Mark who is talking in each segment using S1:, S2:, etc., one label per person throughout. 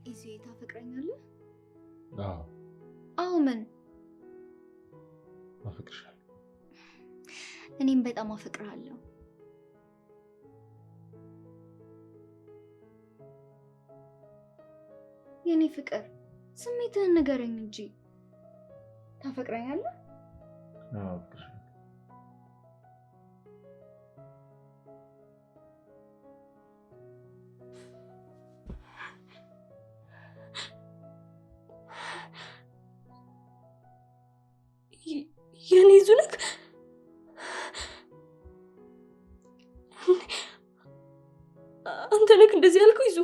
S1: ኢዙዬ ታፈቅረኛለህ?
S2: አዎ።
S1: አዎ ምን?
S2: አፈቅርሻለሁ።
S1: እኔም በጣም አፈቅርሃለሁ። የኔ ፍቅር ስሜትህን ንገረኝ እንጂ ታፈቅረኛለህ?
S2: አዎ አፈቅርሻለሁ።
S3: የኔ ዙልክ አንተ ነህ እንደዚህ ያልከው? ይዙ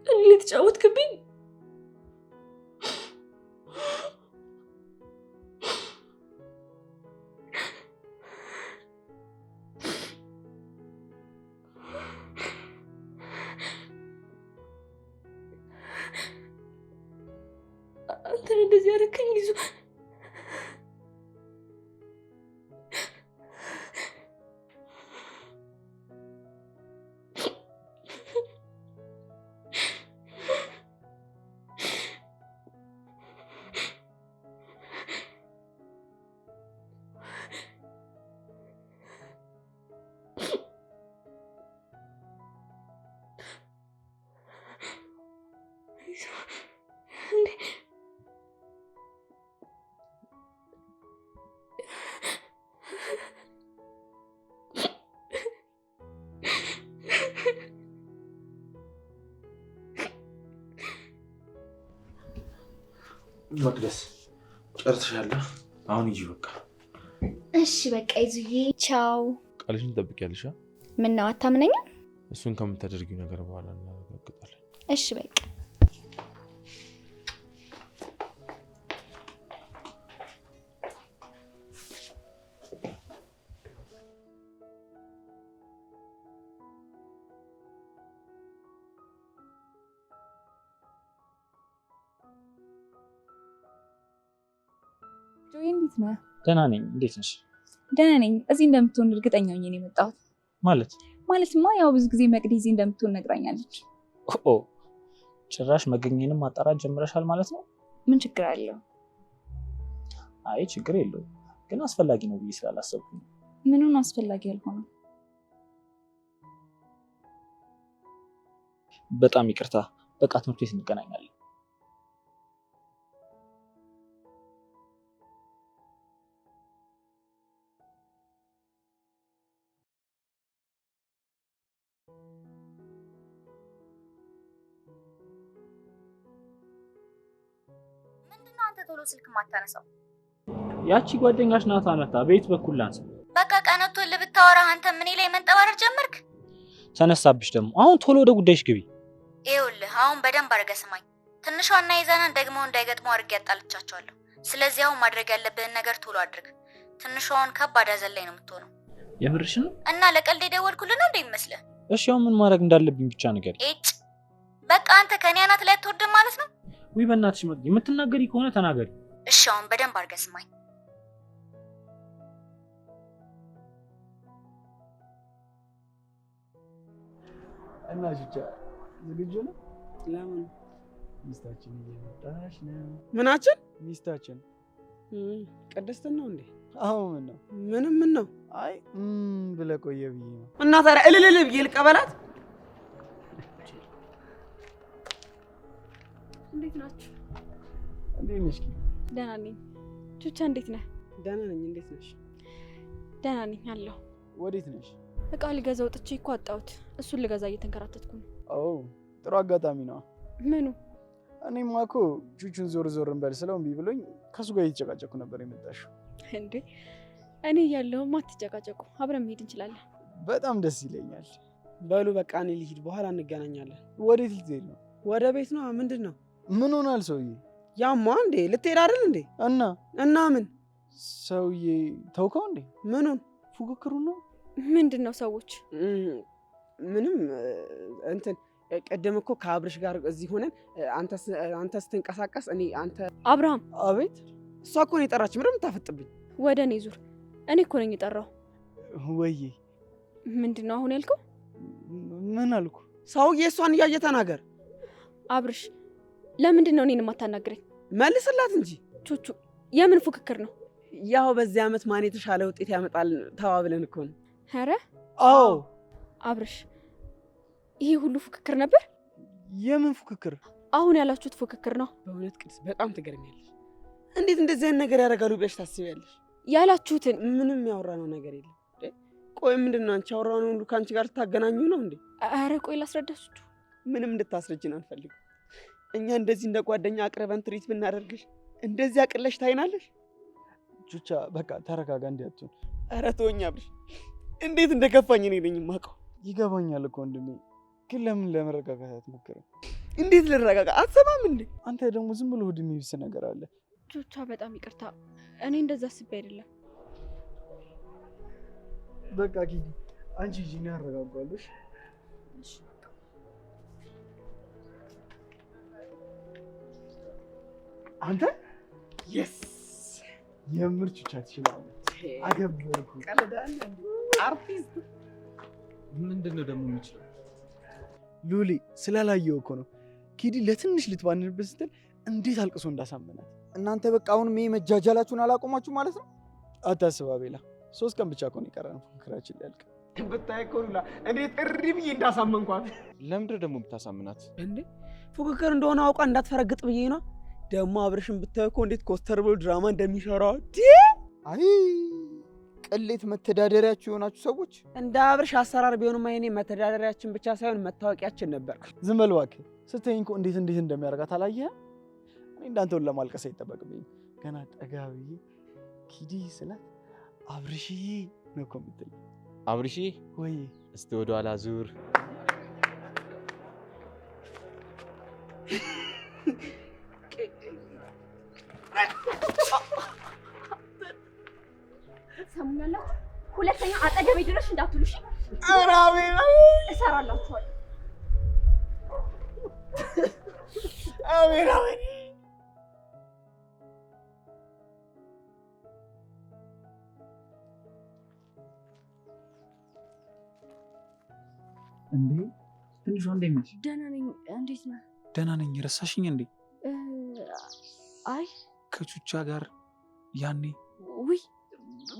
S3: እኔ ልትጫወትክብኝ? አንተ ነህ እንደዚህ ያደረከኝ ይዙ።
S2: መቅደስ ጨርሰሻል? አሁን ሂጂ በቃ።
S1: እሺ በቃ ይዙዬ ቻው።
S2: ቃልሽን ትጠብቂያለሽ?
S1: ምነው አታምነኝም?
S2: እሱን ከምታደርጊው ነገር በኋላ እናረጋግጣለን።
S1: እሺ በቃ
S4: ጆይ እንዴት ነህ?
S5: ደህና ነኝ። እንዴት ነሽ?
S4: ደህና ነኝ። እዚህ እንደምትሆን እርግጠኛ ሆኜ ነው የመጣሁት። ማለትማ ያው ብዙ ጊዜ መቅዲ እዚህ እንደምትሆን ነግራኛለች።
S5: ኦ ጭራሽ መገኘንም ማጣራት ጀምረሻል ማለት ነው?
S4: ምን ችግር አለው?
S5: አይ ችግር የለውም፣ ግን አስፈላጊ ነው ብዬ ስላላሰብኩኝ።
S4: ምኑን አስፈላጊ ያልሆነው?
S5: በጣም ይቅርታ። በቃ ትምህርት ቤት እንገናኛለን።
S6: ምንድነው አንተ ቶሎ ስልክ ማታነሳው?
S5: ያቺ ጓደኛሽ ናታ መጣ። በየት በኩል ላንሳ?
S6: በቃ ቀነቶ ልብታወራ አንተ ምን ላይ መንጠባረር ጀመርክ?
S5: ተነሳብሽ ደግሞ። አሁን ቶሎ ወደ ጉዳይሽ ግቢ።
S6: ይኸውልህ አሁን በደንብ አድርገህ ስማኝ። ትንሿና ይዛናን ደግሞ እንዳይገጥሙ አድርጌ ያጣልቻቸዋለሁ። ስለዚህ አሁን ማድረግ ያለብህን ነገር ቶሎ አድርግ። ትንሿን ከባድ ሐዘን ላይ ነው የምትሆነው።
S5: የምርሽ ነው?
S6: እና ለቀልድ የደወልኩልህ ነው እንደሚመስልህ?
S5: እሺ አሁን ምን ማድረግ እንዳለብኝ ብቻ ንገሪ።
S6: እጭ በቃ አንተ ከኔ አናት ላይ አትወርድም ማለት ነው?
S5: ወይ በእናትሽ መቅዲ፣ የምትናገሪ ከሆነ ተናገሪ።
S6: እሺ አሁን በደንብ አድርገህ ስማኝ።
S7: እና ሹቻ ዝግጁ ነው?
S8: ለምን?
S7: ሚስታችን እየመጣች ነው።
S8: ምናችን?
S7: ሚስታችን
S8: ቅድስትን ነው እንዴ?
S7: አዎ። ምን ነው?
S8: ምንም ምን ነው?
S7: አይ ብለህ ቆየ ብዬ ነው።
S8: እና ታዲያ እልልል ብዬ ልቀበላት?
S4: እንዴት ናችሁ?
S7: እንዴት ነሽ?
S4: ደህና ነኝ። ቹቻ እንዴት ነህ?
S8: ደህና ነኝ። እንዴት ነሽ?
S4: ደህና ነኝ አለሁ።
S7: ወዴት ነሽ?
S4: እቃ ልገዛ ወጥቼ እኮ አጣሁት። እሱን ልገዛ እየተንከራተትኩ ነው።
S7: ኦ ጥሩ አጋጣሚ ነው።
S4: ምኑ?
S7: እኔማ እኮ ቹቹን ዞር ዞር እንበል ስለው እምቢ ብሎኝ ከሱ ጋር እየተጨቃጨኩ ነበር የመጣሽው።
S4: እንዴ እኔ እያለሁማ አትጨቃጨቁ፣ አብረን መሄድ እንችላለን።
S7: በጣም ደስ ይለኛል።
S8: በሉ በቃ እኔ ልሂድ፣ በኋላ እንገናኛለን።
S7: ወዴት ልትሄድ ነው?
S8: ወደ ቤት ነው። ምንድን ነው?
S7: ምን ሆናል ሰውዬ?
S8: ያማ እንዴ ልትሄድ አይደል እንዴ? እና ምን
S7: ሰውዬ ተውከው እንዴ?
S8: ምኑን?
S7: ፉክክሩ ነው።
S4: ምንድን ነው ሰዎች?
S8: ምንም እንትን ቀደም እኮ ከአብርሽ ጋር እዚህ ሆነን አንተ ስትንቀሳቀስ እኔ አንተ
S4: አብርሃም።
S7: አቤት።
S8: እሷ እኮ ነው የጠራች። ምንም ታፈጥብኝ።
S4: ወደ እኔ ዙር። እኔ እኮ ነኝ የጠራው።
S7: ወይዬ
S4: ምንድን ነው አሁን ያልከው?
S7: ምን አልኩ?
S8: ሰውዬ እሷን እያየ ተናገር።
S3: አብርሽ ለምንድን ነው እኔን የማታናግረኝ?
S8: መልስላት እንጂ
S3: ቹቹ የምን ፉክክር ነው?
S8: ያው በዚህ ዓመት ማን የተሻለ ውጤት ያመጣል ተባብለን እኮ ነው።
S3: ኧረ
S7: አዎ
S3: አብርሽ ይሄ ሁሉ ፉክክር ነበር?
S7: የምን ፉክክር?
S3: አሁን ያላችሁት ፉክክር ነው?
S8: በእውነት ቅድስት በጣም ትገርሚያለሽ። እንዴት እንደዚህ አይነት ነገር ያደርጋሉ ብለሽ ታስቢያለሽ?
S3: ያላችሁትን
S8: ምንም ያወራነው ነገር የለም። ቆይ ምንድን ነው አንቺ ያወራነው ሁሉ ከአንቺ ጋር ልታገናኙ ነው እንዴ?
S3: ኧረ ቆይ ላስረዳችሁ።
S8: ምንም እንድታስረጅን አንፈልግም። እኛ እንደዚህ እንደ ጓደኛ አቅርበን ትሪት ብናደርግሽ እንደዚህ አቅለሽ ታይናለሽ?
S7: ቹቻ በቃ ተረጋጋ። እንዲያቱን
S8: ኧረ ተወኝ አብርሽ። እንዴት እንደከፋኝ እኔ ነኝ የማውቀው።
S7: ይገባኛል እኮ ወንድሜ፣ ግን ለምን ለመረጋጋት አትሞክርም?
S8: እንዴት ልረጋጋ? አትሰማም እንዴ?
S7: አንተ ደግሞ ዝም ብሎ ሆድ የሚብስ ነገር አለ።
S3: ቹቻ በጣም ይቅርታ፣ እኔ እንደዛ አስቤ አይደለም።
S7: በቃ ኪዲ አንቺ ጂኒ ያረጋጋለሽ። አንተ
S8: የስ
S7: የምር ቹቻ ትችላለህ። አገበርኩ።
S8: ቀለዳለ አርቲስት
S5: ምንድነው ደግሞ የሚችለው?
S7: ሉሊ ስላላየው እኮ ነው። ኪዲ ለትንሽ ልትባንንበት ስትል እንዴት አልቅሶ እንዳሳመናት።
S9: እናንተ በቃ አሁን መጃጃላችሁን አላቆማችሁ ማለት ነው?
S7: አታስብ አቤላ፣ 3 ቀን ብቻ እኮ ነው የቀረን ፉክክራችን ሊያልቅ።
S8: ብታይ እኮ ሉላ እንዴት ጥሪ ብዬ እንዳሳመንኳት።
S2: ለምንድን ደግሞ የምታሳምናት
S8: እንዴ ፉክክር እንደሆነ አውቃ እንዳትፈረግጥ ብዬ ነው። ደግሞ አብርሽን ብታይ እኮ እንዴት ኮስተር ብሎ ድራማ እንደሚሰራው።
S9: አይ ቅሌት መተዳደሪያችሁ የሆናችሁ ሰዎች።
S8: እንደ አብርሽ አሰራር ቢሆንማ የኔ መተዳደሪያችን ብቻ ሳይሆን መታወቂያችን ነበር።
S7: ዝም በል እባክህ። ስትይኝ እኮ እንዴት እንደሚያደርጋት አላየህም? እኔ እንዳንተውን ለማልቀስ አይጠበቅብኝም። ገና ጠጋ ብዬ ኪዲ ስላት አብርሽዬ ነው እኮ የምትለኝ።
S2: አብርሽዬ
S7: ወይ
S2: እስቲ ወደ ኋላ ዙር።
S3: ሰሙኛላችሁ? ሁለተኛ አጠገቤ ድረሽ እንዳትሉ እሺ?
S8: ኧረ አቤላ
S3: እሰራላችኋለሁ።
S8: አቤላ
S5: እንዴ ትንሿ እንዴት ነሽ?
S3: ደህና ነኝ። እንዴት ነህ?
S5: ደህና ነኝ። ረሳሽኝ እንዴ?
S3: አይ
S5: ከቹቻ ጋር ያኔ።
S3: ውይ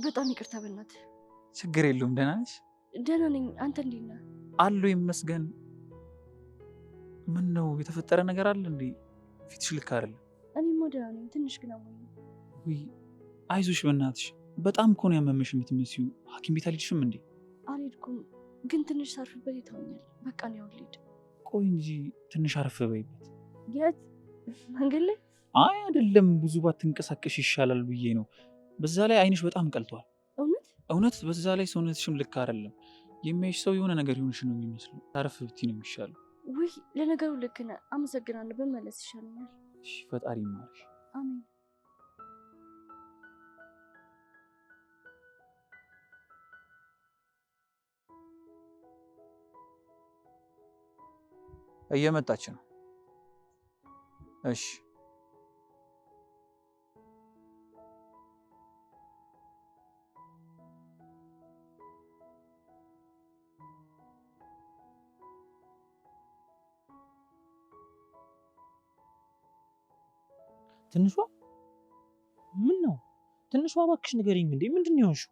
S3: በጣም ይቅርታ በእናትህ።
S5: ችግር የለውም። ደህና ነሽ?
S3: ደህና ነኝ። አንተ እንዴት ነህ?
S5: አሉ ይመስገን። ምን ነው የተፈጠረ ነገር አለ እንዴ? ፊትሽ ልክ አይደለም።
S3: እኔማ ደህና ነኝ። ትንሽ ግን አሞኝ።
S5: ውይ አይዞሽ በእናትሽ። በጣም እኮ ነው ያመመሽ የምትመስዪው። ሐኪም ቤት አልሄድሽም እንዴ?
S3: አልሄድኩም፣ ግን ትንሽ ሳርፍበት ይተውኛል። በቃ ነው ልሂድ።
S5: ቆይ እንጂ ትንሽ አረፍ በይበት።
S3: የት? መንገድ ላይ?
S5: አይ አይደለም፣ ብዙ ባትንቀሳቀሽ ይሻላል ብዬ ነው። በዛ ላይ አይንሽ በጣም ቀልቷል። እውነት በዛ ላይ ሰውነትሽም ልክ አይደለም። የሚያይሽ ሰው የሆነ ነገር ይሆንሽ ነው የሚመስለው። አረፍ ብትይ ነው የሚሻለው።
S3: ውይ ለነገሩ ልክ ነህ። አመሰግናለሁ። በመለስ ይሻለኛል።
S5: እሺ ፈጣሪ ይማርሽ።
S3: አሜን።
S5: እየመጣች ነው። እሺ
S10: ትንሿ ምን ነው? ትንሿ እባክሽ ንገሪኝ እንዴ ምንድን ነው የሆንሽው?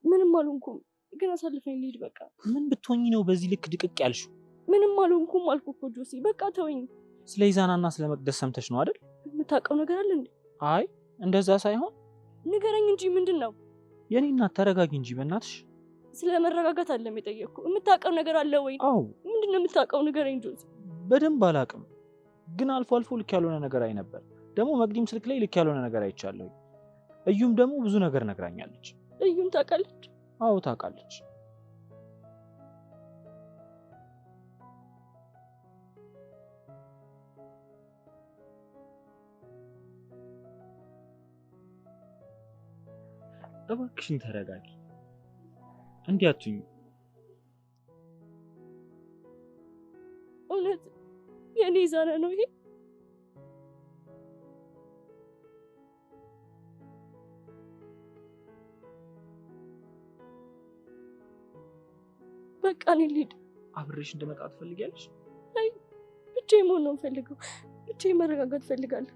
S3: ምንም አልሆንኩም፣ ግን አሳልፈኝ ልሂድ በቃ።
S10: ምን ብትሆኚ ነው በዚህ ልክ ድቅቅ ያልሽው?
S3: ምንም አልሆንኩም አልኩ እኮ ጆሲ፣ በቃ ተወኝ።
S10: ስለ ኢዛናና ስለ መቅደስ ሰምተሽ ነው አይደል?
S3: የምታውቀው ነገር አለ እንዴ?
S10: አይ እንደዛ ሳይሆን
S3: ንገረኝ እንጂ ምንድን ነው?
S10: የኔ እናት ተረጋጊ እንጂ በእናትሽ።
S3: ስለ መረጋጋት አለም የጠየቅኩ። የምታውቀው ነገር አለ ወይ?
S10: አዎ።
S3: ምንድን ነው የምታውቀው? ንገረኝ ጆሲ።
S10: በደንብ አላውቅም፣ ግን አልፎ አልፎ ልክ ያልሆነ ነገር አይ ነበር። ደግሞ መቅዲም ስልክ ላይ ልክ ያልሆነ ነገር አይቻለሁ። እዩም ደግሞ ብዙ ነገር ነግራኛለች።
S3: እዩም ታውቃለች?
S10: አዎ ታውቃለች። እባክሽን ተረጋጊ። እንዲህ አትሁኝ።
S3: እውነት የኔ ኢዛና ነው ይሄ? በቃ እኔ ልሂድ።
S10: አብሬሽ እንድመጣ ትፈልጊያለሽ?
S3: አይ ብቻዬን መሆን ነው የምፈልገው። ብቻዬን መረጋጋት እፈልጋለሁ።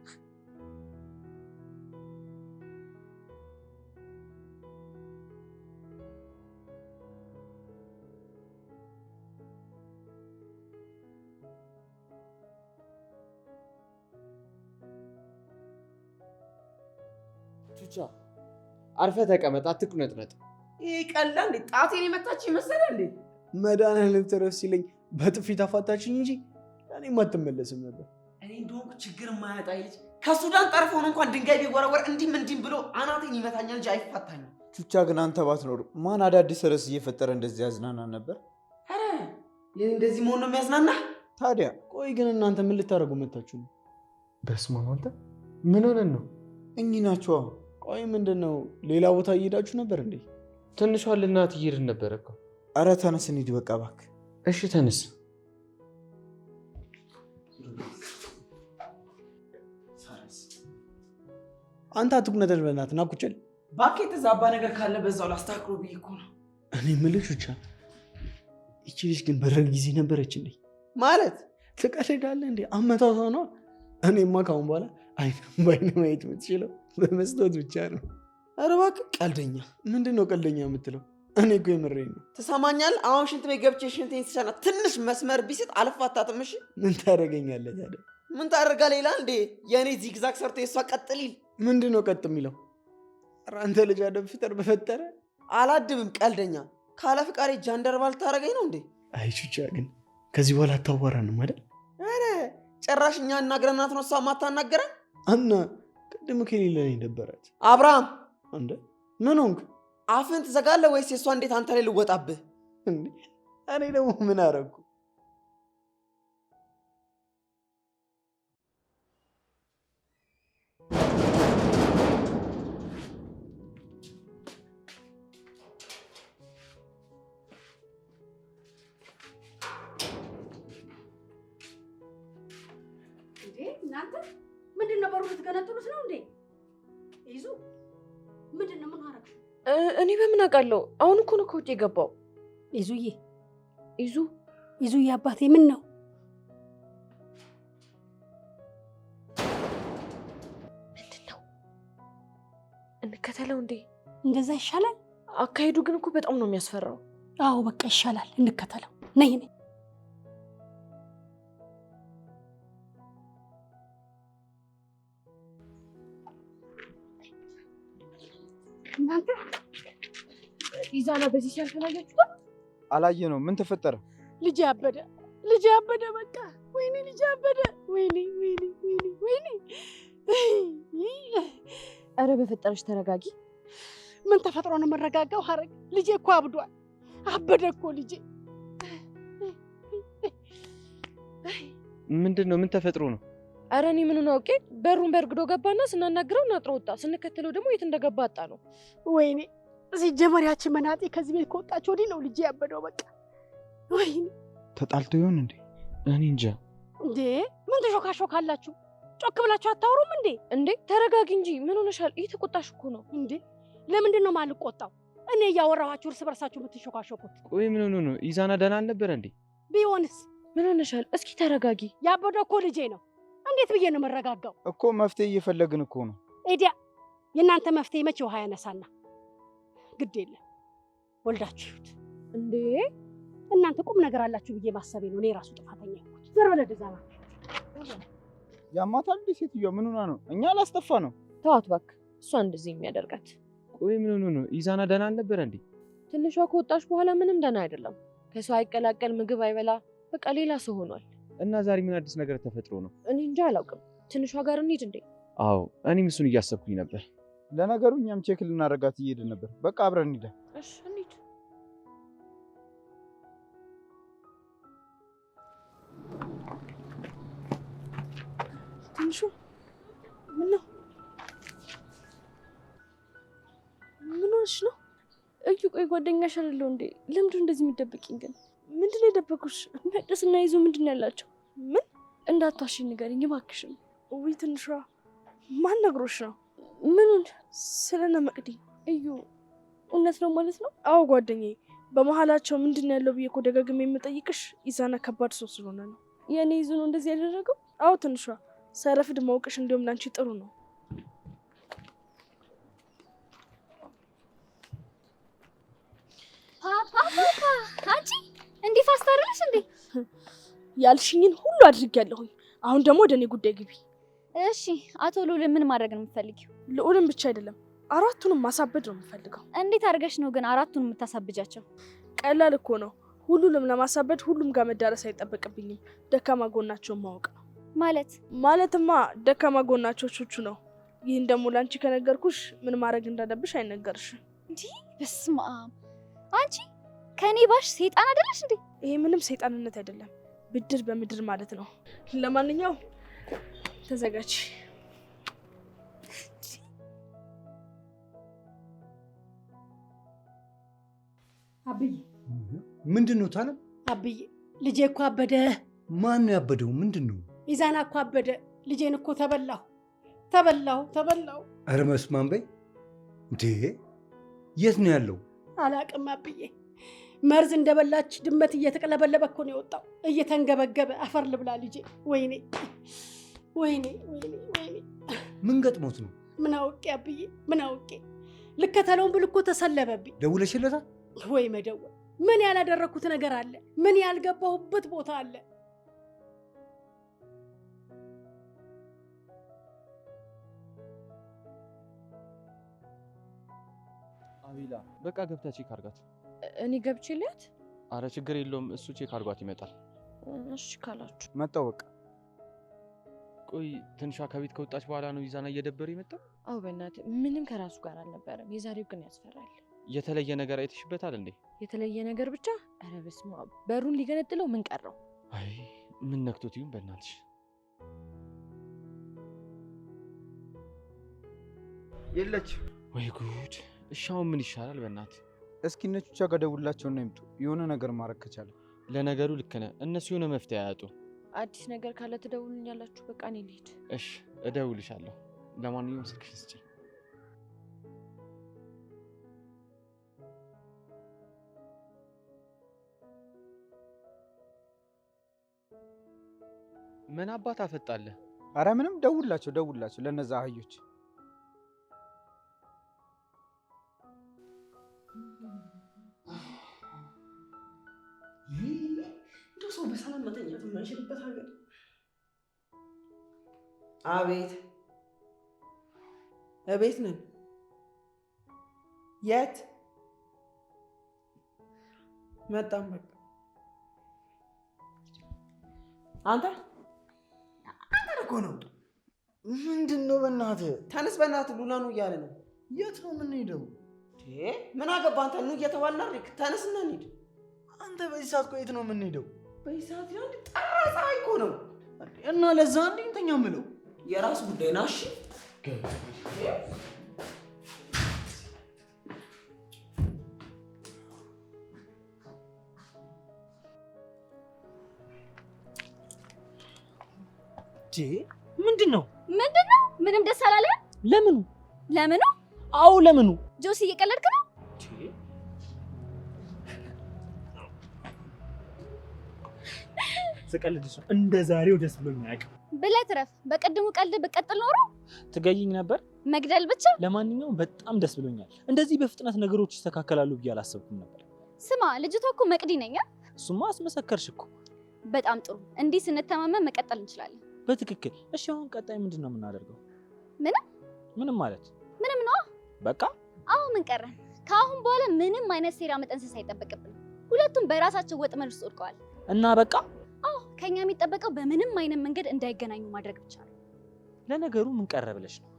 S2: ቹቻ አርፈህ ተቀመጥ፣ አትቁነጥነጥ።
S8: ይሄ ቀላ እንዴ? ጣቴን የመታች ይመስላል እንዴ?
S7: መድኃኒዓለም ትረፍ ሲለኝ በጥፊ ተፋታችኝ እንጂ እኔም አትመለስም ነበር።
S8: እኔ እንደሆንኩ ችግር የማያጣ ልጅ ከሱዳን ጠርፎ ሆኖ እንኳን ድንጋይ ቢወረወር እንዲህም ብሎ አናቴን ይመታኛል እንጂ አይፋታኝም።
S9: ቹቻ ግን አንተ ባትኖር ማን አዳዲስ ርዕስ እየፈጠረ እንደዚህ ያዝናናን ነበር?
S8: ኧረ ይህ እንደዚህ መሆን ነው የሚያዝናና?
S9: ታዲያ
S7: ቆይ ግን እናንተ ምን ልታደርጉ መታችሁ ነው? በስመ አብ አንተ ምን ሆነን ነው?
S9: እኚህ ናቸዋ።
S7: ቆይ ምንድን ነው ሌላ ቦታ እየሄዳችሁ ነበር እንዴ?
S2: ትንሿን ልናት እየሄድን ነበር እኮ።
S9: ኧረ ተነስ እንሂድ በቃ እባክህ።
S2: እሺ ተነስ።
S7: አንተ አትቁነጠር በእናትህ ና ቁጭ በል።
S8: እባክህ የተዛባ ነገር ካለ በዛው ላስተካክሎ ብዬ እኮ ነው።
S7: እኔ የምልህ ቹቻ ይቺ ልጅ ግን በደርግ ጊዜ ነበረች እንዴ?
S8: ማለት
S7: ትቀልዳለህ እንዴ? አመታቷ ነው። እኔማ ካሁን በኋላ አይን ባይን ማየት የምትችለው በመስታወት ብቻ ነው። ኧረ እባክህ ቀልደኛ። ምንድን ነው ቀልደኛ የምትለው? እኔ እኮ የምሬን ነው።
S8: ትሰማኛለህ? አሁን ሽንት ቤት ገብቼ ሽንቴን ስሸና ትንሽ መስመር ቢስት አልፋታትም። እሺ
S7: ምን ታደርገኛለህ ታዲያ?
S8: ምን ታደርጋ ሌላ እንዴ? የእኔ ዚግዛግ ሰርቶ የእሷ ቀጥሊል።
S7: ምንድን ነው ቀጥ የሚለው? ኧረ አንተ ልጅ አደብ ፍጠር በፈጠረ።
S8: አላድብም ቀልደኛ። ካለ ፍቃሬ ጃንደረባ ልታደርገኝ ነው እንዴ?
S7: አይ ቹቻ ግን ከዚህ በኋላ አታዋራንም አይደል?
S8: ኧረ ጭራሽ እኛ እናግረናት ነው እሷ ማታናገረን?
S7: እና ቅድም ከሌለ ነው የደበራት።
S8: አብርሃም
S7: እንደ ምን ሆንክ?
S8: አፍን ትዘጋለህ ወይስ የእሷ እንዴት አንተ ላይ ልወጣብህ?
S7: እኔ ደግሞ ምን አደረኩ?
S11: እናንተ ምንድን ነው በሩ ልትገነጥሉት ነው እንዴ? ይዙ ምንድን ነው? ምን አደረግሽ?
S3: እኔ በምን አውቃለሁ? አሁን እኮ ነው ከውጭ የገባው።
S11: ይዙዬ
S3: ይዙዬ
S11: አባቴ ምን ነው?
S3: ምንድን ነው? እንከተለው እንዴ?
S11: እንደዛ ይሻላል።
S3: አካሄዱ ግን እኮ በጣም ነው የሚያስፈራው።
S11: አዎ በቃ ይሻላል፣ እንከተለው። ነይ ነይ። እናንተ
S3: ኢዛና በዚህ ሲያልፍ አላያችሁ?
S9: አላየ ነው። ምን ተፈጠረ?
S11: ልጅ አበደ በቃ። ወይኔ ልጅ አበደ። ወይኔ።
S3: ኧረ በፈጠረሽ ተረጋጊ።
S11: ምን ተፈጥሮ ነው የምረጋጋው? ሀረግ ልጄ እኮ አብዷል። አበደ እኮ ልጄ።
S2: ምንድን ነው? ምን ተፈጥሮ ነው?
S3: ኧረ እኔ ምኑን አውቄ። በሩን በርግዶ ገባና ስናናግረው ናጥሮ ወጣ። ስንከተለው ደግሞ የት እንደገባ አጣ ነው።
S11: ወይኔ ሲጀመር ያቺ መናጤ ከዚህ ቤት ከወጣች ወዲህ ነው ልጄ ያበደው በቃ። ወይኔ
S2: ተጣልቶ ይሆን እንዴ? እኔ እንጃ።
S11: እንዴ ምን ተሾካሾካላችሁ? ጮክ ብላችሁ አታወሩም እንዴ?
S3: እንዴ ተረጋጊ እንጂ ምን ሆነሻል? እየተቆጣሽ እኮ ነው።
S11: እንዴ ለምንድን ነው የማልቆጣው? እኔ እያወራኋችሁ እርስ በርሳችሁ የምትሾካሾኩት?
S2: ቆይ ምን ሆኖ ነው? ኢዛና ደህና አልነበረ እንዴ?
S11: ቢሆንስ?
S3: ምን ሆነሻል? እስኪ ተረጋጊ።
S11: ያበደው እኮ ልጄ ነው። እንዴት ብዬ ነው የምረጋጋው?
S9: እኮ መፍትሄ እየፈለግን እኮ ነው።
S11: ኤዲያ የእናንተ መፍትሄ መቼ ውሃ ያነሳና? ግድ የለም ወልዳችሁ ይሁት።
S3: እንዴ
S11: እናንተ ቁም ነገር አላችሁ ብዬ ማሰቤ ነው እኔ ራሱ ጥፋተኛ ይሁት። ዘር በለደ ዛማ
S9: ያማታል እንዴ? ሴትዮዋ ምን ሆና ነው? እኛ አላስጠፋ ነው።
S3: ተዋት እባክህ፣ እሷ እንደዚህ የሚያደርጋት።
S2: ቆይ ምን ሆኖ ነው? ኢዛና ደህና አልነበረ እንዴ?
S3: ትንሿ ከወጣች በኋላ ምንም ደህና አይደለም። ከሰው አይቀላቀል፣ ምግብ አይበላ፣ በቃ ሌላ ሰው ሆኗል።
S2: እና ዛሬ ምን አዲስ ነገር ተፈጥሮ ነው?
S3: እኔ እንጃ አላውቅም። ትንሿ ጋር እንሂድ እንዴ?
S2: አዎ እኔም እሱን እያሰብኩኝ ነበር።
S9: ለነገሩ እኛም ቼክ ልናረጋት እየሄድን ነበር። በቃ አብረን እንሂድ።
S3: እሺ እንሂድ።
S11: ትንሹ ምን ነው?
S3: ምን ሆነሽ ነው? እዩ ቆይ ጓደኛሽ አይደለሁ እንዴ? ለምንድን እንደዚህ የሚደብቂኝ ግን? ምንድን ነው የደበቁሽ? መቅደስና ይዞ ምንድን ነው ያላቸው? ምን እንዳታሽኝ ንገሪኝ እባክሽን።
S12: ውይ ትንሿ ማን ነግሮሽ ነው?
S3: ምኑን?
S12: ስለነ መቅዲ።
S3: እዩ እውነት ነው ማለት ነው?
S12: አዎ ጓደኛዬ፣ በመሀላቸው ምንድን ነው ያለው ብዬ እኮ ደጋግሜ የምጠይቅሽ ኢዛና ከባድ ሰው ስለሆነ ነው።
S3: የኔ ይዙ ነው እንደዚህ ያደረገው?
S12: አዎ ትንሿ ሳይረፍድ ማውቅሽ እንዲሁም ላንቺ ጥሩ ነው።
S1: አንቺ እንዲህ ፋስት አይደለሽ እንዴ?
S12: ያልሽኝን ሁሉ አድርጌያለሁኝ። አሁን ደግሞ ወደ እኔ ጉዳይ ግቢ።
S1: እሺ አቶ ልዑል ምን ማድረግ ነው የምትፈልጊው?
S12: ልዑልን ብቻ አይደለም አራቱንም ማሳበድ ነው የምፈልገው።
S1: እንዴት አድርገሽ ነው ግን አራቱን የምታሳብጃቸው?
S12: ቀላል እኮ ነው። ሁሉንም ለማሳበድ ሁሉም ጋር መዳረስ አይጠበቅብኝም። ደካማ ጎናቸውን ማወቅ ነው። ማለትማ ደካማ ጎናቸው ቹቹ ነው። ይህን ደግሞ ላንቺ ከነገርኩሽ ምን ማድረግ እንዳለብሽ አይነገርሽም።
S1: እንዴ በስመ አብ! አንቺ ከኔ ባሽ ሰይጣን አይደለሽ እንዴ?
S12: ይሄ ምንም ሰይጣንነት አይደለም፣ ብድር በምድር ማለት ነው። ለማንኛውም ተዘጋጅ።
S13: አብዬ
S9: ምንድን ነው ታለም?
S13: አብዬ ልጄ እኮ አበደ።
S9: ማን ነው ያበደው? ምንድን ነው?
S13: ኢዛና እኮ አበደ። ልጄን እኮ ተበላሁ።
S9: ኧረ መስማን በይ እንዴ! የት ነው ያለው?
S13: አላቅም አብዬ። መርዝ እንደበላች ድመት እየተቀለበለበ እኮ ነው የወጣው፣ እየተንገበገበ። አፈር ልብላ ልጄ። ወይኔ ወይኔ ወይኔ ወይኔ!
S9: ምን ገጥሞት ነው?
S13: ምን አውቄ አብዬ፣ ምን አውቄ። ልከተለውን ብል እኮ ተሰለበብኝ።
S9: ደውለሽለታል?
S13: ወይ መደወል! ምን ያላደረኩት ነገር አለ? ምን ያልገባሁበት ቦታ አለ?
S2: አቤላ በቃ ገብታ ቼክ አድርጋት።
S3: እኔ ገብቼ ልያት?
S2: አረ ችግር የለውም እሱ ቼክ አድርጓት ይመጣል።
S3: እሺ ካላችሁ
S7: መጣው። በቃ
S2: ቆይ ትንሿ ከቤት ከወጣች በኋላ ነው ኢዛና እየደበረ የመጣው?
S3: አዎ በእናትህ ምንም ከራሱ ጋር አልነበረም። የዛሬው ግን ያስፈራል።
S2: የተለየ ነገር አይተሽበታል እንዴ?
S3: የተለየ ነገር ብቻ? ኧረ በስመ አብ! በሩን ሊገነጥለው ምን ቀረው?
S2: አይ ምን ነክቶት ይሁን በእናትሽ።
S7: የለችም።
S2: ወይ ጉድ! እሺ አሁን ምን ይሻላል? በእናትህ
S7: እስኪ እነ ቹቻ ጋር ደውላቸውና ይምጡ፣ የሆነ ነገር ማድረግ ከቻለ።
S2: ለነገሩ ልክ ነህ፣ እነሱ የሆነ መፍትሄ አያጡ።
S3: አዲስ ነገር ካለ ትደውሉኛላችሁ። በቃ እኔ ልሂድ።
S2: እሺ እደውልሻለሁ። ለማንኛውም ስልክሽን ስጪኝ። ምን አባት አፈጣለህ?
S7: አረ ምንም፣ ደውላቸው ለነዛ አህዮች።
S11: እንደው ሰው በሰላም መተኛት የማይችልበት ሀገር።
S8: አቤት፣ እቤት ነን። የት መጣም? በቃ አንተ
S9: እኮ ነው። ምንድን ነው? በእናትህ
S8: ተነስ፣ በእናትህ ሉላ ነው እያለ ነው።
S9: የት ነው የምንሄደው?
S8: ምን አገባ አንተ? ነው እየተባልን አይደል? ተነስና እንሂድ።
S9: አንተ በዚህ ሰዓት ቆይ፣ የት ነው የምንሄደው?
S8: በዚህ ሰዓት ያው ጠራ ፀሐይ እኮ ነው።
S9: እና ለዛ እንዴ እንተኛ የምለው
S8: የራስ ጉዳይ ነው። እሺ
S10: ምንድን ነው?
S1: ምንም ደስ አላለ? ለምኑ?
S10: አዎ ለምኑ?
S1: ጆሲ እየቀለድክ ነው?
S10: ስቀልድሽ እንደ ዛሬው ደስ ብሎኝ አያውቅም።
S1: ብለህ ትረፍ። በቀድሙ ቀልድ ብቀጥል ኖሮ
S10: ትገይኝ ነበር።
S1: መግደል ብቻ።
S10: ለማንኛውም በጣም ደስ ብሎኛል። እንደዚህ በፍጥነት ነገሮች ይስተካከላሉ ብዬ አላሰብኩም ነበር።
S1: ስማ ልጅቷ እኮ መቅዲ ነኝ።
S10: እሱማ አስመሰከርሽ እኮ።
S1: በጣም ጥሩ። እንዲህ ስንተማመን መቀጠል እንችላለን።
S10: በትክክል። እሺ አሁን ቀጣይ ምንድን ነው የምናደርገው? ምንም ማለት
S1: ምንም ነው።
S10: በቃ
S1: አዎ ምን ቀረን? ከአሁን በኋላ ምንም አይነት ሴራ መጠንሰስ አይጠበቅብንም። ሁለቱም በራሳቸው ወጥመድ ውስጥ ወድቀዋል
S10: እና በቃ
S1: አዎ ከኛ የሚጠበቀው በምንም አይነት መንገድ እንዳይገናኙ ማድረግ ብቻ ነው።
S10: ለነገሩ ምን ቀረ ብለሽ ነው?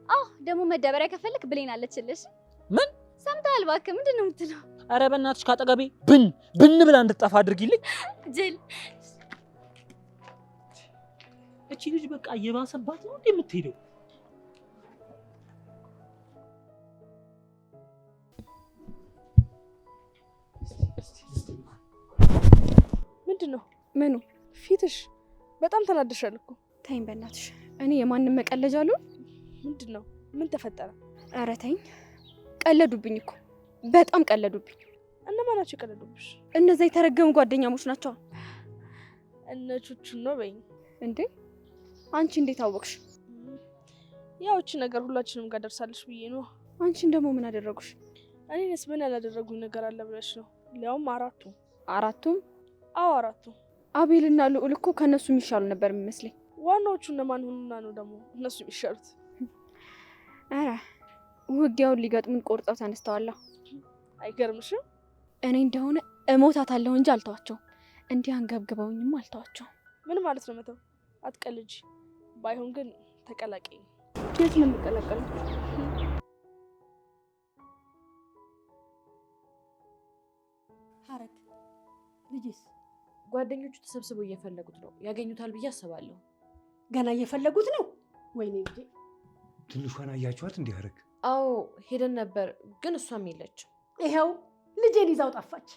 S1: አዎ ደግሞ መደበሪያ ከፈለክ ብሌን አለችልሽ።
S10: ምን
S1: ሰምተሃል? እባክህ ምንድን ነው የምትለው?
S10: ኧረ በእናትሽ ካጠገቤ ብን ብላ እንድትጠፋ አድርጊልኝ።
S1: ጅል
S10: እቺ ልጅ በቃ እየባሰባት ነው እንዴ የምትሄደው?
S12: ምንድነው? ምኑ? ፊትሽ በጣም ተናደሻል እኮ።
S3: ተይኝ በእናትሽ። እኔ የማንም መቀለጃ አልሆን።
S12: ምንድነው? ምን ተፈጠረ?
S3: ኧረ ተይኝ። ቀለዱብኝ እኮ በጣም ቀለዱብኝ።
S12: እነማን ናቸው የቀለዱብሽ?
S3: እነዛ የተረገሙ ጓደኛሞች ናቸው።
S12: እነቹቹ ነው በይኝ።
S3: እንዴ አንቺ እንዴት አወቅሽ?
S12: ያው እቺ ነገር ሁላችንም ጋር ደርሳለች ብዬ ነው።
S3: አንቺን ደግሞ ምን አደረጉሽ?
S12: እኔንስ ምን ያላደረጉኝ ነገር አለ ብለሽ ነው? ሊያውም አራቱም። አዎ አራቱም።
S3: አቤልና ልዑል እኮ ከነሱ የሚሻሉ ነበር የሚመስለኝ።
S12: ዋናዎቹ እነማን ሆኑና ነው ደግሞ እነሱ የሚሻሉት?
S3: አረ ውጊያውን ሊገጥሙን ቆርጠው ተነስተዋል።
S12: አይገርምሽም?
S3: እኔ እንደሆነ እሞታታለሁ እንጂ አልተዋቸውም። እንዲህ አንገብግበውኝም አልተዋቸውም።
S12: ምን ማለት ነው መተው? አትቀልጂ። ባይሆን ግን ተቀላቀኝ።
S3: የት ነው የምቀላቀለው?
S11: ሐረግ ልጅስ
S14: ጓደኞቹ ተሰብስበው እየፈለጉት ነው። ያገኙታል ብዬ አስባለሁ።
S11: ገና እየፈለጉት ነው? ወይኔ ልጄ።
S15: ትንሿን አያችኋት? እንዲህ ሐረግ?
S14: አዎ ሄደን ነበር፣ ግን እሷም የለችም።
S11: ይኸው ልጄን ይዛው ጠፋች።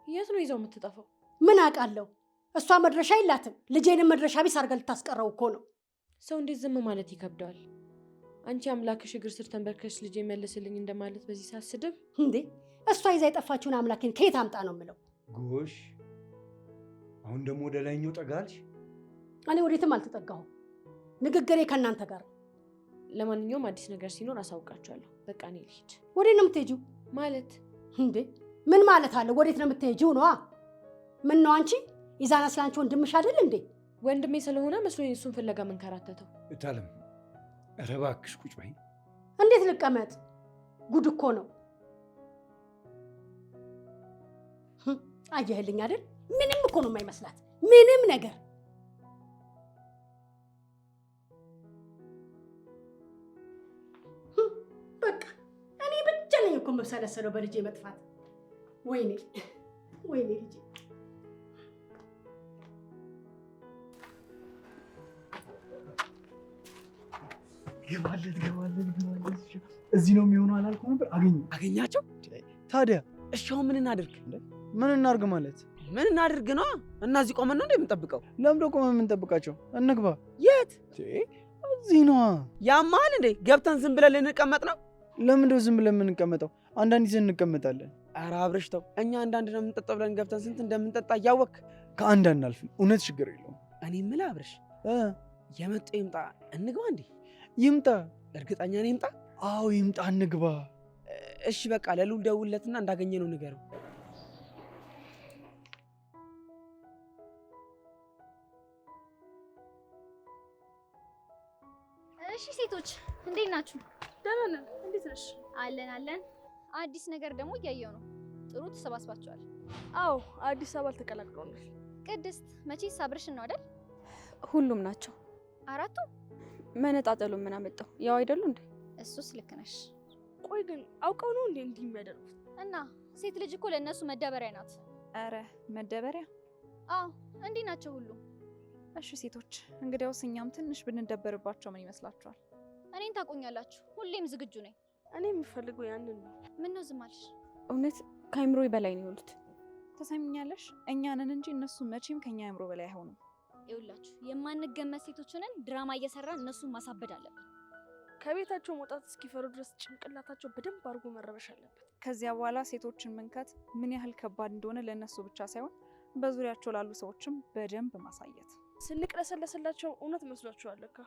S14: የት ነው ይዛው የምትጠፋው?
S11: ምን አውቃለሁ። እሷ መድረሻ የላትም። ልጄንም መድረሻ ቢስ አድርጋ ልታስቀረው እኮ ነው።
S14: ሰው እንዴት ዝም ማለት ይከብደዋል? አንቺ አምላክሽ እግር ስር ተንበርከሽ ልጄ መልስልኝ እንደማለት በዚህ ሰዓት ስድብ
S11: እንዴ? እሷ ይዛ የጠፋችውን አምላኬን ከየት አምጣ ነው የምለው?
S15: ጎሽ፣ አሁን ደግሞ ወደ ላይኛው ጠጋልሽ።
S11: እኔ ወዴትም አልተጠጋሁም። ንግግሬ ከእናንተ ጋር።
S14: ለማንኛውም አዲስ ነገር ሲኖር አሳውቃችኋለሁ። በቃ እኔ ልሂድ።
S11: ወዴት ነው የምትሄጂው?
S14: ማለት
S11: እንዴ ምን ማለት አለ? ወዴት ነው የምትሄጂው ነዋ። ምን ነው አንቺ ኢዛና ስላንቺ ወንድምሽ አይደል እንዴ?
S14: ወንድሜ ስለሆነ መስሎኝ እሱን ፍለጋ መንከራተተው።
S15: እታለም ኧረ እባክሽ ቁጭ በይ።
S11: እንዴት ልቀመጥ? ጉድ እኮ ነው። አየህልኝ አይደል? ምንም እኮ ነው የማይመስላት ምንም ነገር። በቃ እኔ ብቻ ነኝ እኮ የምብሰለሰለው በልጄ መጥፋት። ወይኔ ወይኔ ልጄ።
S7: ገባለት። እዚህ ነው የሚሆነው አላልኩም ነበር?
S8: አገኛቸው።
S7: ታዲያ
S8: እሺ አሁን ምን እናድርግ?
S7: ምን እናድርግ ማለት
S8: ምን እናድርግ ነው? እና እዚህ ቆመን ነው እንደ የምንጠብቀው?
S7: ለምዶ ቆመን የምንጠብቃቸው? እንግባ።
S8: የት?
S7: እዚህ ነዋ።
S8: ያማል እንዴ? ገብተን ዝም ብለን ልንቀመጥ ነው?
S7: ለምንድነው ዝም ብለን የምንቀመጠው? አንዳንድ ጊዜ እንቀመጣለን።
S8: ኧረ አብረሽ ተው። እኛ አንዳንድ ነው የምንጠጣው ብለን ገብተን ስንት እንደምንጠጣ እያወቅ
S7: ከአንድ አናልፍም። እውነት ችግር የለውም።
S8: እኔ የምልህ አብረሽ የመጣው ይምጣ፣ እንግባ። እንዴ
S7: ይምጣ።
S8: እርግጠኛ ነህ ይምጣ?
S7: አዎ ይምጣ፣ እንግባ።
S8: እሺ በቃ ለሉል ደውልለትና እንዳገኘ ነው ንገረው።
S1: እሺ ሴቶች እንዴት ናችሁ?
S12: ደህና ነን። እንዴት ነሽ?
S1: አለን አለን። አዲስ ነገር ደግሞ እያየሁ ነው። ጥሩ ተሰባስባችኋል።
S12: አዎ አዲስ አበባ ተቀላቅለውናል።
S1: ቅድስት መቼስ አብርሽን ነው አይደል?
S3: ሁሉም ናቸው።
S1: አራቱ?
S3: መነጣጠሉ ምን አመጣው? ያው አይደሉ እንዴ?
S1: እሱስ ልክ ነሽ።
S12: ቆይ ግን አውቀው ነው እንዴ እንዲህ የሚያደርጉት?
S1: እና ሴት ልጅ እኮ ለእነሱ መደበሪያ ናት።
S4: አረ መደበሪያ?
S1: አዎ እንዲህ ናቸው ሁሉም።
S4: እሺ ሴቶች እንግዲያውስ እኛም ትንሽ ብንደበርባቸው ምን ይመስላችኋል?
S1: እኔን ታቆኛላችሁ። ሁሌም ዝግጁ ነኝ።
S12: እኔ የምፈልገው ያንን ነው።
S1: ምን ነው ዝም አልሽ?
S3: እውነት ከአይምሮ በላይ ነው የሆኑት።
S4: ተሰሚኛለሽ? እኛንን እንጂ እነሱ መቼም ከኛ አይምሮ በላይ አይሆኑም።
S1: ይኸውላችሁ የማንገመት ሴቶችንን ድራማ እየሰራን እነሱን ማሳበድ አለብን።
S12: ከቤታቸው መውጣት እስኪፈሩ ድረስ ጭንቅላታቸው በደንብ አድርጎ መረበሽ አለበት።
S4: ከዚያ በኋላ ሴቶችን መንካት ምን ያህል ከባድ እንደሆነ ለእነሱ ብቻ ሳይሆን በዙሪያቸው ላሉ ሰዎችም በደንብ ማሳየት።
S12: ስንቅለሰለስላቸው እውነት መስሏችኋል ለካ።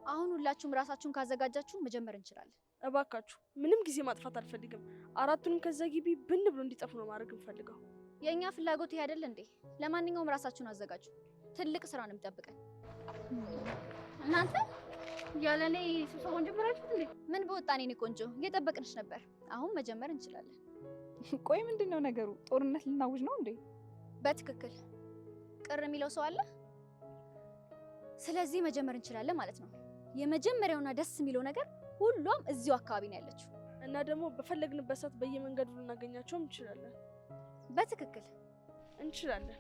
S1: አሁን ሁላችሁም ራሳችሁን ካዘጋጃችሁ መጀመር እንችላለን።
S12: እባካችሁ ምንም ጊዜ ማጥፋት አልፈልግም። አራቱንም ከዛ ግቢ ብን ብሎ እንዲጠፉ ነው ማድረግ እንፈልገው።
S1: የእኛ ፍላጎት ይሄ አይደል እንዴ? ለማንኛውም ራሳችሁን አዘጋጁ። ትልቅ ስራ ነው የሚጠብቀን። እናንተ ያለኔ ስብሰባውን ጀመራችሁት እንዴ? ምን በወጣኔ ነው ቆንጆ፣ እየጠበቅንሽ ነበር። አሁን መጀመር እንችላለን።
S4: ቆይ ምንድነው ነገሩ? ጦርነት ልናውጅ ነው እንዴ?
S1: በትክክል። ቅር የሚለው ሰው አለ? ስለዚህ መጀመር እንችላለን ማለት ነው። የመጀመሪያውና ደስ የሚለው ነገር ሁሉም እዚሁ አካባቢ ነው ያለችው
S12: እና ደግሞ በፈለግንበት ሰዓት በየመንገዱ ልናገኛቸውም እንችላለን።
S1: በትክክል
S12: እንችላለን።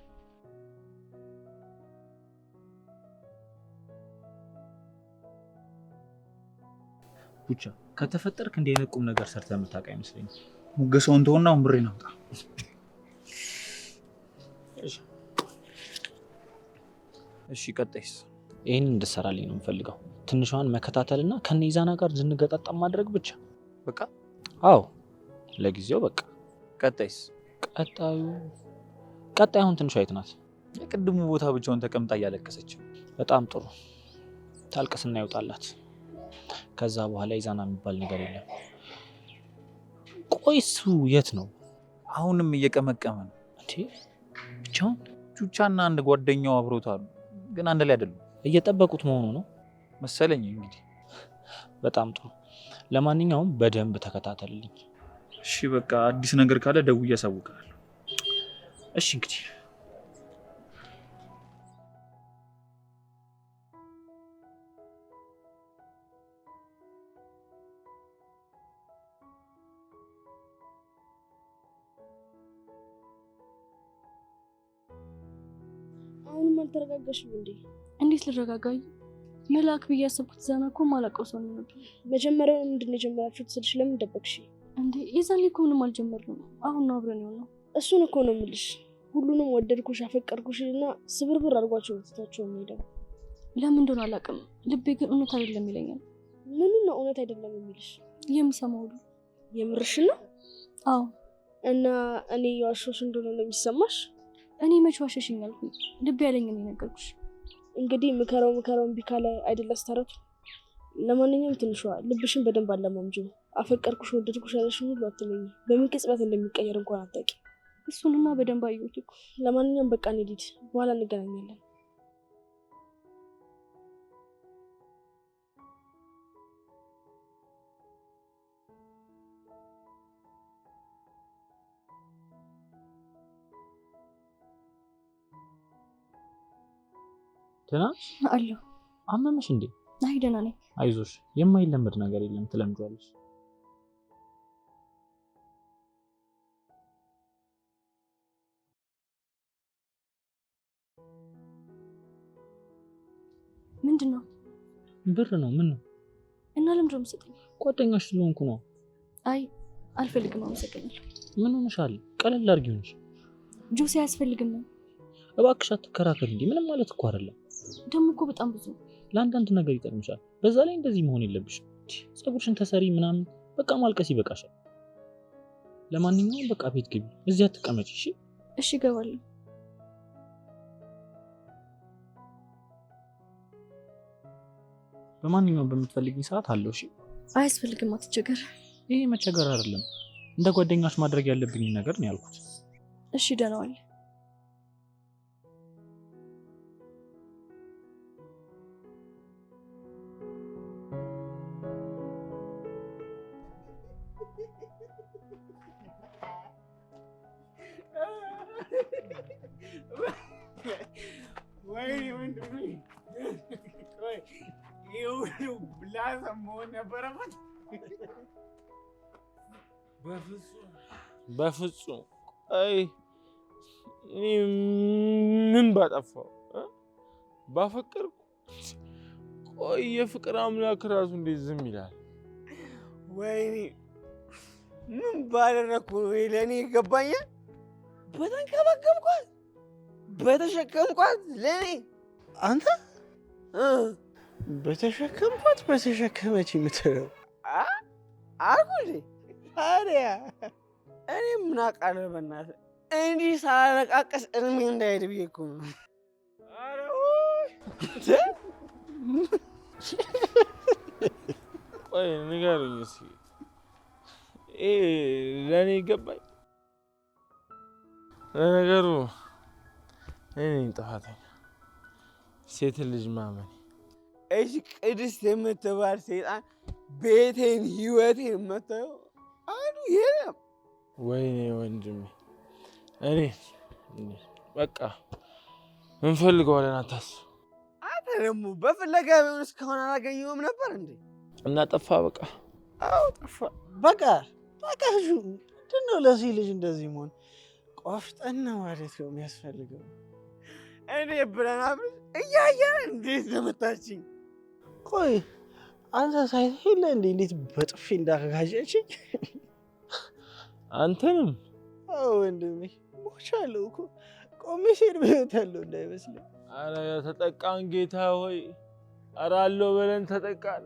S10: ብቻ ከተፈጠርክ እንዲህ አይነት ቁም ነገር ሰርተህ የምታውቅ አይመስለኝም።
S5: ሙገሰውን ተውና ወንብሬን አውጣ። እሺ ቀጣይስ?
S10: ይህን እንድትሰራልኝ ነው የምፈልገው። ትንሿን መከታተልና ከነ ኢዛና ጋር እንድንገጣጣም ማድረግ ብቻ
S5: በቃ።
S10: አዎ ለጊዜው በቃ።
S5: ቀጣይስ?
S10: ቀጣይ አሁን ትንሿ የት ናት?
S5: የቅድሙ ቦታ ብቻውን ተቀምጣ እያለቀሰች።
S10: በጣም ጥሩ ታልቅስና ይወጣላት። ከዛ በኋላ ኢዛና የሚባል ነገር የለም። ቆይ እሱ የት ነው?
S5: አሁንም እየቀመቀመ ነው።
S10: እንዴ ብቻውን?
S5: ቹቻና አንድ ጓደኛው አብሮት አሉ፣ ግን አንድ ላይ አይደሉም።
S10: እየጠበቁት መሆኑ ነው
S5: መሰለኝ። እንግዲህ
S10: በጣም ጥሩ። ለማንኛውም በደንብ ተከታተልልኝ።
S5: እሺ በቃ አዲስ ነገር ካለ ደውዬ አሳውቃለሁ።
S10: እሺ እንግዲህ
S3: አሁንም አልተረጋጋሽም እንዴ? እንዴት ልረጋጋኝ? መልአክ ብዬ ያሰብኩት ዛና እኮ ማላውቀው ሰው ነው ነበር። መጀመሪያው ምንድን ነው የጀመራችሁት ስልሽ ለምን ደበቅሽ? እንዴ የዛኔ እኮ ምንም አልጀመርንም። አሁን ነው አብረን የሆነው። እሱን እኮ ነው የምልሽ። ሁሉንም ወደድኩሽ አፈቀርኩሽ እና ስብርብር አድርጓቸው ወጥታቸው የሚሄደው ለምን እንደሆነ አላውቅም። ልቤ ግን እውነት አይደለም ይለኛል። ምኑን ነው እውነት አይደለም የሚልሽ? የምሰማው ሁሉ የምርሽ ነው? አዎ። እና እኔ የዋሸሁሽ እንደሆነ ነው የሚሰማሽ? እኔ መች ዋሸሽኝ አልኩኝ? ልቤ ያለኝን ነው የነገርኩሽ። እንግዲህ ምከረው እምቢ ካለ አይደለ አስታረቱ። ለማንኛውም ትንሿ ልብሽን በደንብ አለማምጂው። አፈቀርኩሽ ወደድኩሽ ያለሽን ሁሉ አትመኝ። በምን ቅጽበት እንደሚቀየር እንኳን አታውቂ። እሱንማ በደንብ አየሁት እኮ። ለማንኛውም በቃ እንሂድ፣ በኋላ እንገናኛለን።
S10: ደህና
S3: አለሁ።
S10: አመመሽ እንዴ?
S3: አይ ደህና ነኝ።
S10: አይዞሽ፣ የማይለመድ ነገር የለም፣ ትለምጃለሽ።
S3: ምንድን ነው?
S10: ብር ነው። ምን ነው?
S3: እና ለምንድን ነው የምትሰጠኝ?
S10: ጓደኛሽ ስለሆንኩ ነው።
S3: አይ አልፈልግም፣ አመሰግናለሁ።
S10: ምን ሆነሻል? ቀለል አድርጊው እንጂ።
S3: ጁስ አያስፈልግም ነው።
S10: እባክሽ አትከራከሪ እንዴ! ምንም ማለት እኮ አይደለም።
S3: ደግሞ እኮ በጣም ብዙ
S10: ለአንዳንድ ነገር ይጠቅምሻል። በዛ ላይ እንደዚህ መሆን የለብሽም። ፀጉርሽን ተሰሪ ምናምን፣ በቃ ማልቀስ ይበቃሻል። ለማንኛውም በቃ ቤት ግቢ፣ እዚህ አትቀመጪ። እሺ?
S3: እሺ እገባለሁ።
S10: በማንኛውም በምትፈልጊኝ ሰዓት አለው። እሺ?
S3: አያስፈልግም፣ አትቸገር።
S10: ይሄ መቸገር አይደለም፣ እንደ ጓደኛሽ ማድረግ ያለብኝ ነገር ነው ያልኩት።
S3: እሺ ደህና ዋል።
S16: ወይኔ ወንድሜ፣ ይሄ ሁሉ ብላዛ መሆን ነበረበት?
S17: በፍጹም። ቆይ እኔ ምን ባጠፋው? ባፈቀርኩ? ቆይ የፍቅር አምላክ ራሱ እንዴት ዝም ይላል?
S16: ወይኔ ምን ባደረኩ ነው ለእኔ ይገባኛል? በተንከባከብኳት በተሸከምኳት ለእኔ አንተ
S7: በተሸከምኳት በተሸከመች የምትለው
S16: አልኩ። ታዲያ እኔ ምን አውቃለሁ? በእናትህ እንዲህ ሳላለቃቀስ እድሜ እንዳይሄድ ብዬ እኮ ነው።
S17: ቆይ ንገሩኝ እስኪ፣ ይሄ ለእኔ ይገባኝ? ለነገሩ እኔ ነኝ ጥፋተኛ፣ ሴት ልጅ ማመን።
S16: እሺ ቅድስት የምትባል ሴጣን ቤቴን ህይወቴን መታየው አሉ የለም።
S17: ወይኔ ወንድሜ፣ እኔ በቃ እንፈልገዋለን፣ አታስብ።
S16: አንተ ደግሞ በፍለጋ ቢሆን እስካሁን አላገኘሁም ነበር እንዴ?
S17: እና ጠፋ በቃ።
S7: አዎ ጠፋ በቃ። በቃ ምንድን ነው ለዚህ ልጅ እንደዚህ መሆን? ቆፍጠን ማለት ነው የሚያስፈልገው።
S16: እኔ ብለን አብረን እያየን እንዴት ለመታችኝ።
S7: ቆይ አንተ ሳይት የለ እንዴ እንዴት በጥፊ እንዳጋጨችኝ?
S17: አንተንም?
S7: አዎ ወንድሜ፣ ሞቻለሁ እኮ ቆሜ ሴድ በህይወት ያለው እንዳይመስልህ።
S17: አረ ተጠቃን ጌታ ሆይ፣ አረ አለው በለን ተጠቃን።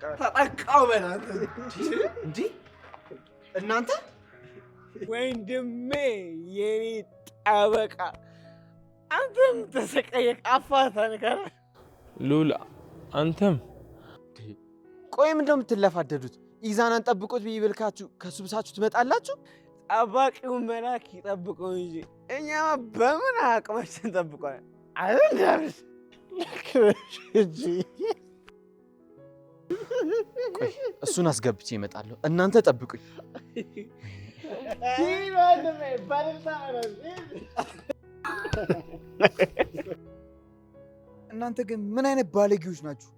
S16: ተጠቃው በላት እንዴ እናንተ። ወንድሜ የኔ ጠበቃ አንተም ተሰቃየክ አፋታ ነገር
S17: ሉላ አንተም
S7: ቆይ ምንድን ነው የምትለፋደዱት? ኢዛናን ጠብቁት ብዬ ብልካችሁ ከሱ ብሳችሁ ትመጣላችሁ?
S16: ጠባቂውን መላክ ይጠብቀው እንጂ እኛማ በምን አቅማችን ጠብቀዋል? አይደል?
S7: ቆይ እሱን አስገብቼ እመጣለሁ። እናንተ ጠብቁኝ።
S9: እናንተ ግን ምን አይነት ባለጌዎች ናችሁ?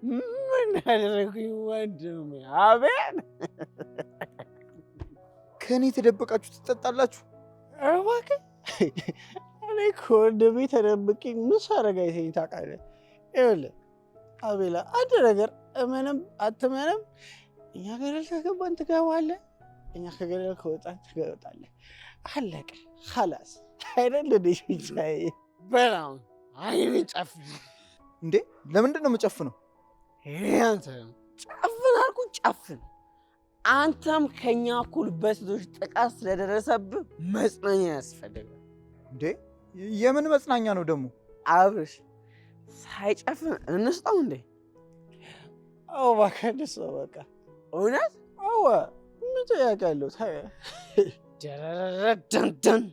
S16: ምን ያደረጉኝ ወንድሜ? አቤት
S9: ከእኔ ተደበቃችሁ ትጠጣላችሁ?
S16: እባክህ እኔ ከወንድሜ ተደብቄ ምን ሳደርግ አይተኸኝ ታውቃለህ? ይኸውልህ አቤላ፣ አንድ ነገር እመንም አትመንም፣ እኛ ገደል ከገባን ትገባለህ፣ እኛ ከገደል ከወጣን ትወጣለህ። አለቀ ኸላስ። አይደል እንዴ? ብቻዬ በላው አይኔን ጨፍን።
S9: እንዴ ለምንድን ነው የምጨፍነው?
S16: አንተ ጨፍን አልኩህ፣ ጨፍን። አንተም ከኛ እኩል በሴቶች ጥቃት ስለደረሰብህ መጽናኛ ያስፈልጋል።
S9: እንዴ የምን መጽናኛ ነው ደግሞ?
S16: አብርሽ ሳይጨፍን እንስጠው እንዴ? አዎ እባክህ እንስጠው። በቃ እውነት? አዎ ምን ጥያቄ አለው? ደረረረደንደን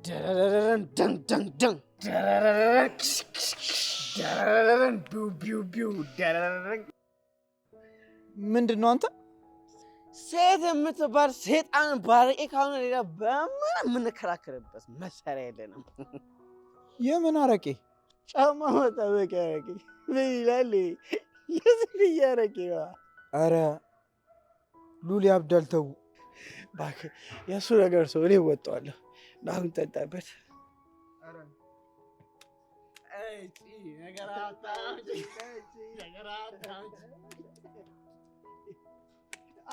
S16: ደረረረደንደንደን ደረረረን ቢው ቢው ቢው ደረረረ።
S9: ምንድን ነው አንተ?
S16: ሴት የምትባል ሴጣን ባረቄ ካልሆነ ሌላ በምን የምንከራከርበት መሳሪያ የለንም።
S9: የምን አረቄ?
S16: ጫማ መጠበቂያ አረቄ። ምን ይላል? የዝልያ አረቄ።
S9: ኧረ ሉሊ ያብዳል። ተው
S16: እባክህ፣ የእሱ ነገር ሰው እኔ እወጣዋለሁ። አሁን ጠጣበት።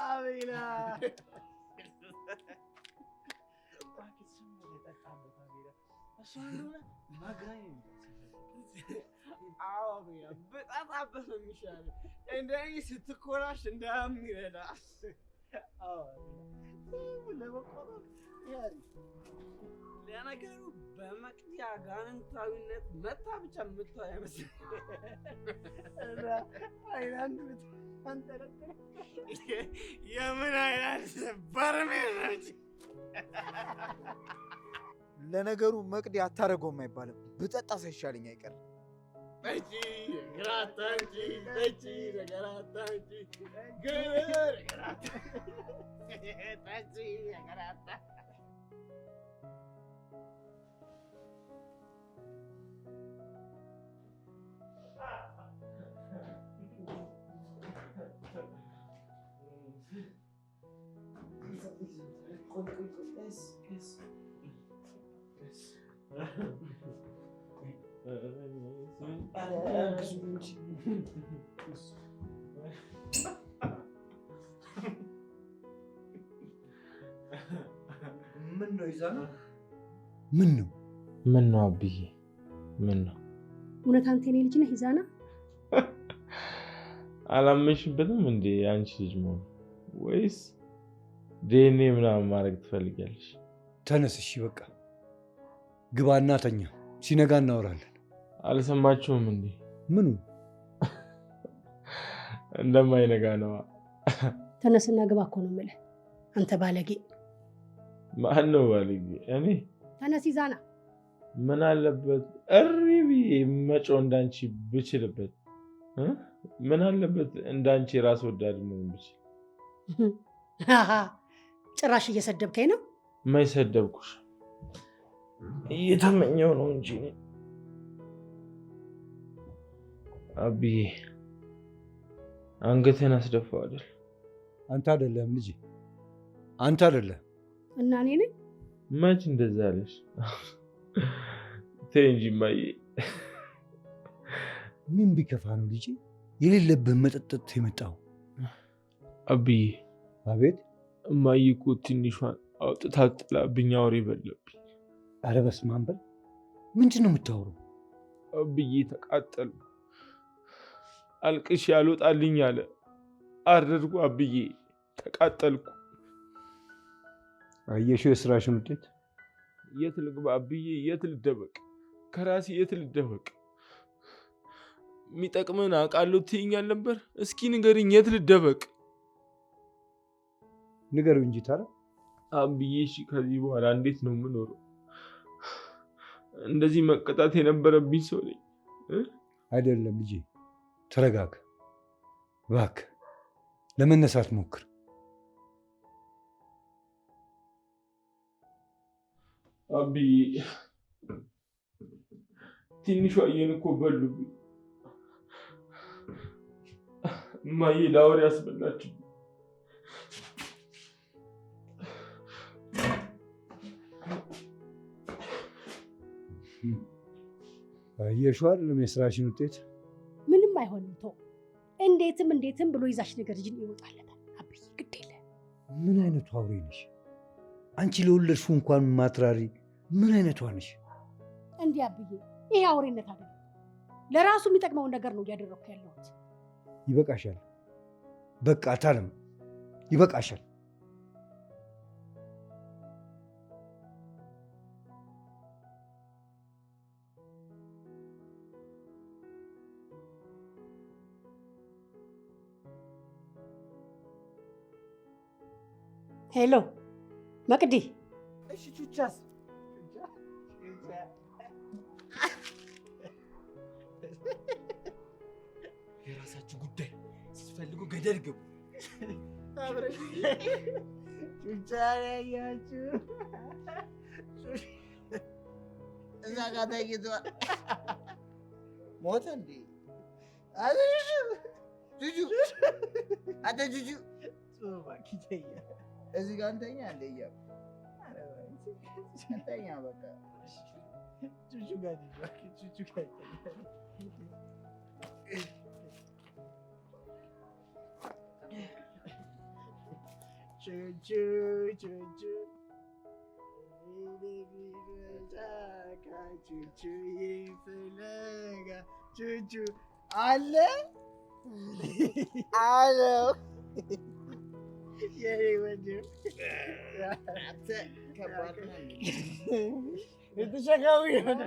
S16: አቤላ ብጣጣበት ነው የሚሻለው። እንደኔ ስትኮራሽ እንደሚረዳ ለነገሩ በመቅዲ አጋንንታዊነት መታ ብቻ የምትተው አይመስልም። የምን አይነት በርሜል ነው እንጂ።
S9: ለነገሩ መቅዲ አታደርገውም አይባልም። ብጠጣ ሳይሻለኝ አይቀርም።
S16: ጠጪ ግራታ እንጂ ጠጪ ነገራታ እንጂ ገራታ ጠጪ ነገራታ።
S9: ምን ነው ይዛና?
S17: ምን ነው አብዬ? ምን ነው?
S13: እውነት አንተ የኔ ልጅ ነህ ይዛና?
S17: አላመንሽበትም እንዴ አንቺ ልጅ መሆን? ወይስ ዲኤንኤ ምናምን ማድረግ ትፈልጊያለሽ?
S15: ተነስ እሺ፣ በቃ ግባና ተኛ። ሲነጋ እናወራለን።
S17: አልሰማችሁም እንዴ?
S15: ምኑ?
S17: እንደማይነጋ ነው።
S13: ተነስና ግባ እኮ ነው የምልህ አንተ ባለጌ።
S17: ማን ነው ባለጌ? እኔ?
S13: ተነስ ይዛና።
S17: ምን አለበት እሪ ብዬ መጮህ እንዳንቺ ብችልበት? ምን አለበት እንዳንቺ ራስ ወዳድ መሆን ብችል?
S13: ጭራሽ እየሰደብከኝ ነው።
S17: ማይሰደብኩሽ እየተመኘው ነው እንጂ አብዬ አንገቴን አስደፋው አይደል?
S15: አንተ አይደለም ልጅ፣ አንተ አይደለም።
S13: እና እኔ ነኝ?
S17: መች እንደዛ አለሽ? ተይ እንጂ እማዬ።
S15: ምን ቢከፋ ነው ልጅ የሌለብህን መጠጠት የመጣው?
S17: አብዬ።
S15: አቤት።
S17: እማዬ እኮ ትንሿን አውጥታ ጥላብኝ አውሬ በለብኝ።
S15: ኧረ በስመ አብ በል። ምንድን ነው የምታወራው?
S17: አብዬ ተቃጠሉ። አልቅሽ ያልወጣልኝ አለ። አረድኩ አብዬ፣ ተቃጠልኩ።
S15: አየሽው የስራሽን ውጤት።
S17: የት ልግባ አብዬ? የት ልደበቅ? ከራሴ የት ልደበቅ? የሚጠቅመን አውቃለሁ ትይኛል ነበር። እስኪ ንገሪኝ፣ የት ልደበቅ?
S15: ንገሩ እንጂ ታዲያ
S17: አብዬ። እሺ ከዚህ በኋላ እንዴት ነው የምኖረው? እንደዚህ መቀጣት የነበረብኝ ሰው ነኝ
S15: አይደለም ልጄ። ተረጋጋ እባክህ፣ ለመነሳት ሞክር።
S17: አብዬ ትንሿ አየን እኮ በሉብኝ። እማዬ ላወር ያስበላችሁ።
S15: አየሽው አይደለም የስራሽን ውጤት።
S13: ምንም አይሆንም። ተው እንዴትም ብሎ ይዛሽ ነገር ልጅን ይወጣለታል። አብዬ ግድ የለ።
S15: ምን አይነቱ አውሬ ነሽ አንቺ? ለወለድሽው እንኳን ማትራሪ ምን አይነቷ ነሽ?
S13: እንዲህ አብዬ፣ ይሄ አውሬነት አይደለም። ለራሱ የሚጠቅመውን ነገር ነው እያደረኩ ያለሁት።
S15: ይበቃሻል። በቃ አታለም፣ ይበቃሻል።
S13: ሄሎ መቅዲ።
S9: እሺ ቹቻስ? የራሳችሁ ጉዳይ፣ ስትፈልጉ ገደል ግቡ። ቹቻ ያያችሁ እዛ ጋር ተኝቷል። ሞተ እንዴ? ጁጁ አንተ ጁጁ እዚህ ጋር እንተኛ እንደ እያሉ እንተኛ። በቃ ቹቹ ጋር ቹቹ ጋር ቹቹ ቹቹ ቹቹ ይፍለጋ ቹቹ አለ አለው የኔ ወንድም አንተ ከባድ ነህ። የተሸካሚ ሆነ